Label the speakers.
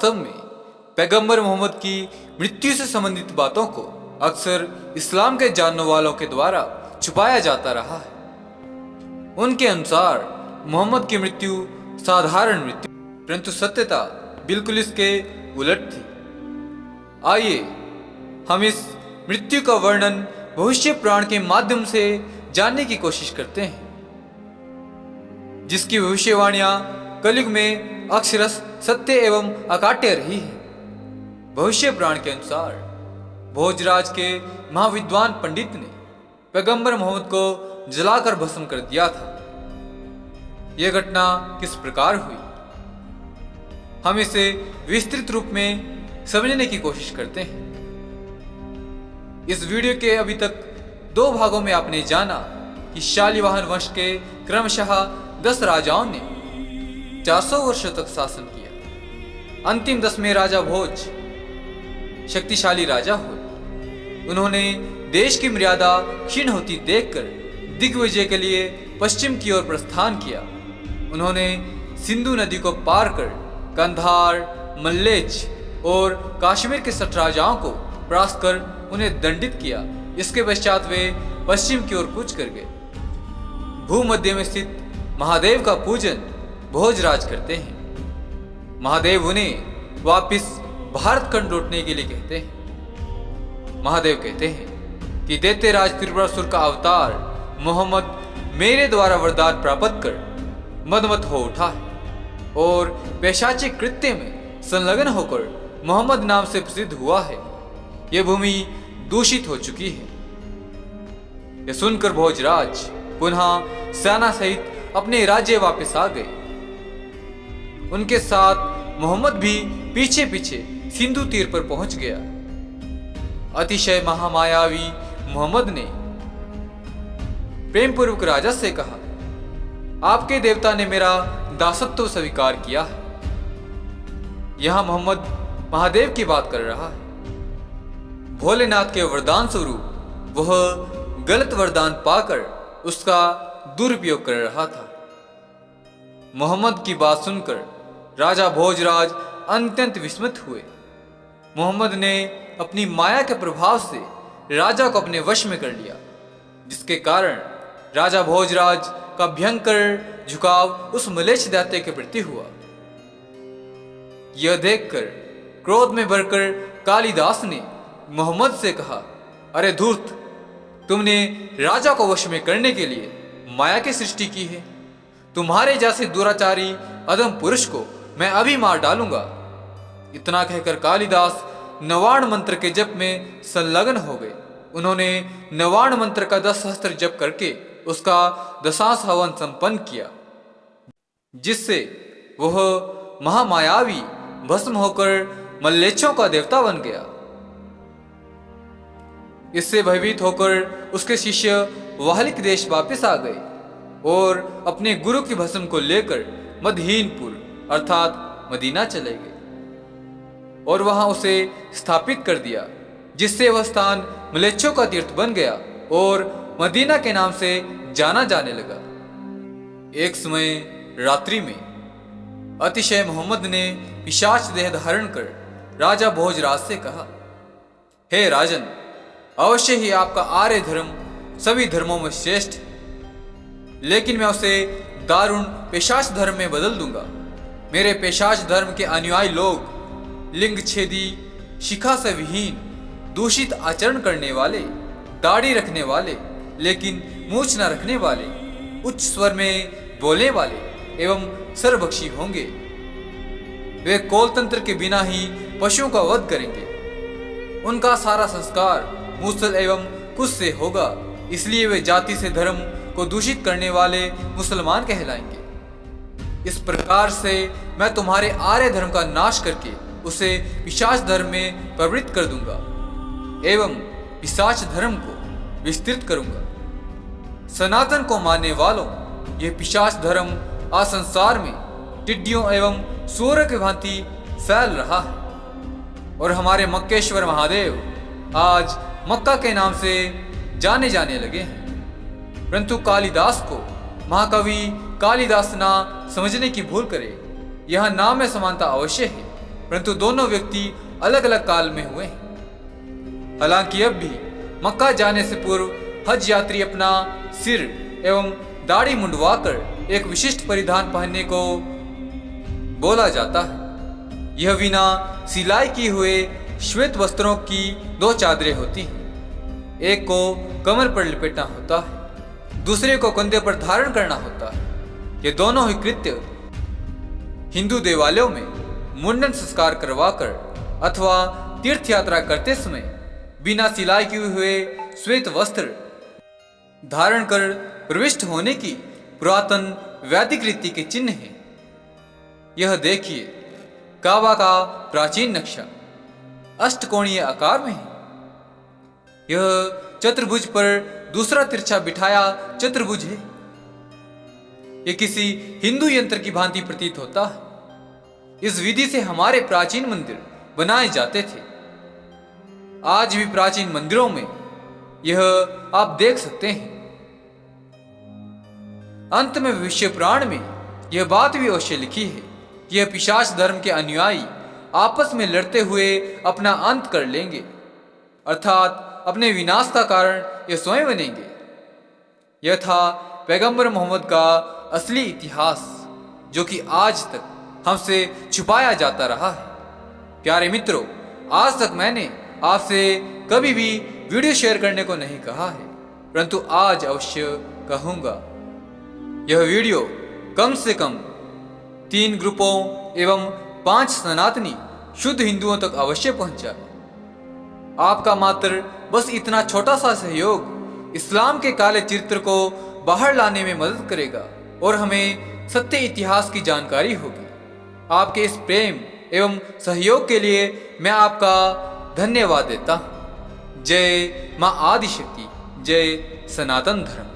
Speaker 1: वास्तव में पैगंबर मोहम्मद की मृत्यु से संबंधित बातों को अक्सर इस्लाम के जानने वालों के द्वारा छुपाया जाता रहा है। उनके अनुसार मोहम्मद की मृत्यु साधारण मृत्यु, परंतु सत्यता बिल्कुल इसके उलट थी। आइए हम इस मृत्यु का वर्णन भविष्य पुराण के माध्यम से जानने की कोशिश करते हैं, जिसकी भविष्यवाणियां कलयुग में अक्षरश सत्य एवं अकाट्य रही है। भविष्य पुराण के अनुसार भोजराज के महाविद्वान पंडित ने पैगंबर मोहम्मद को जलाकर भस्म कर दिया था। यह घटना किस प्रकार हुई, हम इसे विस्तृत रूप में समझने की कोशिश करते हैं। इस वीडियो के अभी तक 2 भागों में आपने जाना कि शालिवाहन वंश के क्रमशः 10 राजाओं ने 400 वर्षों तक शासन किया। अंतिम 10वें राजा भोज शक्तिशाली राजा हुए। उन्होंने देश की मर्यादा क्षीण होती देखकर दिग्विजय के लिए पश्चिम की ओर प्रस्थान किया। उन्होंने सिंधु नदी को पार कर कंधार, मल्लेच और कश्मीर के 60 राजाओं को परास्त कर उन्हें दंडित किया। इसके पश्चात वे पश्चिम की ओर कूच कर गए। भूमध्य में स्थित महादेव का पूजन भोजराज करते हैं। महादेव उन्हें वापिस भारत खंड लौटने के लिए कहते हैं। महादेव कहते हैं कि दैत्यराज त्रिपुरासुर का अवतार मोहम्मद मेरे द्वारा वरदान प्राप्त कर मदमत हो उठा है और पैशाचिक कृत्य में संलग्न होकर मोहम्मद नाम से प्रसिद्ध हुआ है। यह भूमि दूषित हो चुकी है। यह सुनकर भोजराज पुनः सेना सहित अपने राज्य वापस आ गए। उनके साथ मोहम्मद भी पीछे पीछे सिंधु तीर पर पहुंच गया। अतिशय महामायावी मोहम्मद ने प्रेम पूर्वक राजा से कहा, आपके देवता ने मेरा दासत्व स्वीकार किया है। यहां मोहम्मद महादेव की बात कर रहा है। भोलेनाथ के वरदान स्वरूप वह गलत वरदान पाकर उसका दुरुपयोग कर रहा था। मोहम्मद की बात सुनकर राजा भोजराज अत्यंत विस्मित हुए। मोहम्मद ने अपनी माया के प्रभाव से राजा को अपने वश में कर लिया, जिसके कारण राजा भोजराज का भयंकर झुकाव उस मलेच्छ दैत्य के प्रति हुआ। यह देखकर क्रोध में भरकर कालिदास ने मोहम्मद से कहा, अरे धूर्त, तुमने राजा को वश में करने के लिए माया की सृष्टि की है। तुम्हारे जैसे दुराचारी अधम पुरुष को मैं अभी मार डालूंगा। इतना कहकर कालिदास नवाण मंत्र के जप में संलग्न हो गए। उन्होंने नवाण मंत्र का 10 सहस्त्र जप करके उसका दशांश हवन संपन्न किया, जिससे वह महामायावी भस्म होकर मल्लेच्छों का देवता बन गया। इससे भयभीत होकर उसके शिष्य वाहलिक देश वापस आ गए और अपने गुरु की भस्म को लेकर मदहीनपुर अर्थात मदीना चले गए और वहां उसे स्थापित कर दिया, जिससे वह स्थान मलेच्छों का तीर्थ बन गया और मदीना के नाम से जाना जाने लगा। एक समय रात्रि में अतिशय मोहम्मद ने पिशाच देह धारण कर राजा भोजराज से कहा, हे राजन, अवश्य ही आपका आर्य धर्म सभी धर्मों में श्रेष्ठ है, लेकिन मैं उसे दारुण पेशाच धर्म में बदल दूंगा। मेरे पेशाच धर्म के अनुयायी लोग लिंग छेदी, शिखा से विहीन, दूषित आचरण करने वाले, दाढ़ी रखने वाले लेकिन मूछ न रखने वाले, उच्च स्वर में बोलने वाले एवं सर्वभक्षी होंगे। वे कौल तंत्र के बिना ही पशुओं का वध करेंगे। उनका सारा संस्कार मूसल एवं कुश से होगा, इसलिए वे जाति से धर्म को दूषित करने वाले मुसलमान कहलाएंगे। इस प्रकार से मैं तुम्हारे आर्य धर्म का नाश करके उसे पिशाच धर्म में प्रवृत्त कर दूंगा एवं पिशाच धर्म को विस्तृत करूंगा। सनातन को मानने वालों, यह पिशाच धर्म आज संसार में टिड्डियों एवं सूअर की भांति फैल रहा है और हमारे मक्केश्वर महादेव आज मक्का के नाम से जाने जाने लगे हैं। परंतु कालिदास को महाकवि कालिदास ना समझने की भूल करे। यह नाम में समानता अवश्य है, परंतु दोनों व्यक्ति अलग अलग काल में हुए हैं। हालांकि अब भी मक्का जाने से पूर्व हज यात्री अपना सिर एवं दाढ़ी मुंडवाकर एक विशिष्ट परिधान पहनने को बोला जाता है। यह बिना सिलाई किए हुए श्वेत वस्त्रों की दो चादरें होती हैं। एक को कमर पर लपेटना होता है, दूसरे को कंधे पर धारण करना होता है। ये दोनों ही कृत्य हिंदू देवालयों में मुंडन संस्कार करवाकर अथवा तीर्थ यात्रा करते समय बिना सिलाई किए हुए श्वेत वस्त्र धारण कर प्रविष्ट होने की पुरातन वैदिक रीति के चिन्ह है। यह देखिए, काबा का प्राचीन नक्शा अष्टकोणीय आकार में है। यह चतुर्भुज पर दूसरा तिरछा बिठाया चतुर्भुज है। यह किसी हिंदू यंत्र की भांति प्रतीत होता है। इस विधि से हमारे प्राचीन मंदिर बनाए जाते थे। आज भी प्राचीन मंदिरों में यह आप देख सकते हैं। अंत में भविष्य पुराण में यह बात भी अवश्य लिखी है कि यह पिशाच धर्म के अनुयायी आपस में लड़ते हुए अपना अंत कर लेंगे, अर्थात अपने विनाश का कारण यह स्वयं बनेंगे। यह था पैगंबर मोहम्मद का असली इतिहास, जो कि आज तक हमसे छुपाया जाता रहा है। प्यारे मित्रों, आज तक मैंने आपसे कभी भी वीडियो शेयर करने को नहीं कहा है, परंतु आज अवश्य कहूँगा। यह वीडियो कम से कम 3 ग्रुपों एवं 5 सनातनी शुद्ध हिंदुओं तक अवश्य पहुंचा। आपका मात्र बस इतना छोटा सा सहयोग इस्लाम के काले चरित्र को बाहर लाने में मदद करेगा और हमें सत्य इतिहास की जानकारी होगी। आपके इस प्रेम एवं सहयोग के लिए मैं आपका धन्यवाद देता हूँ। जय माँ आदिशक्ति, जय सनातन धर्म।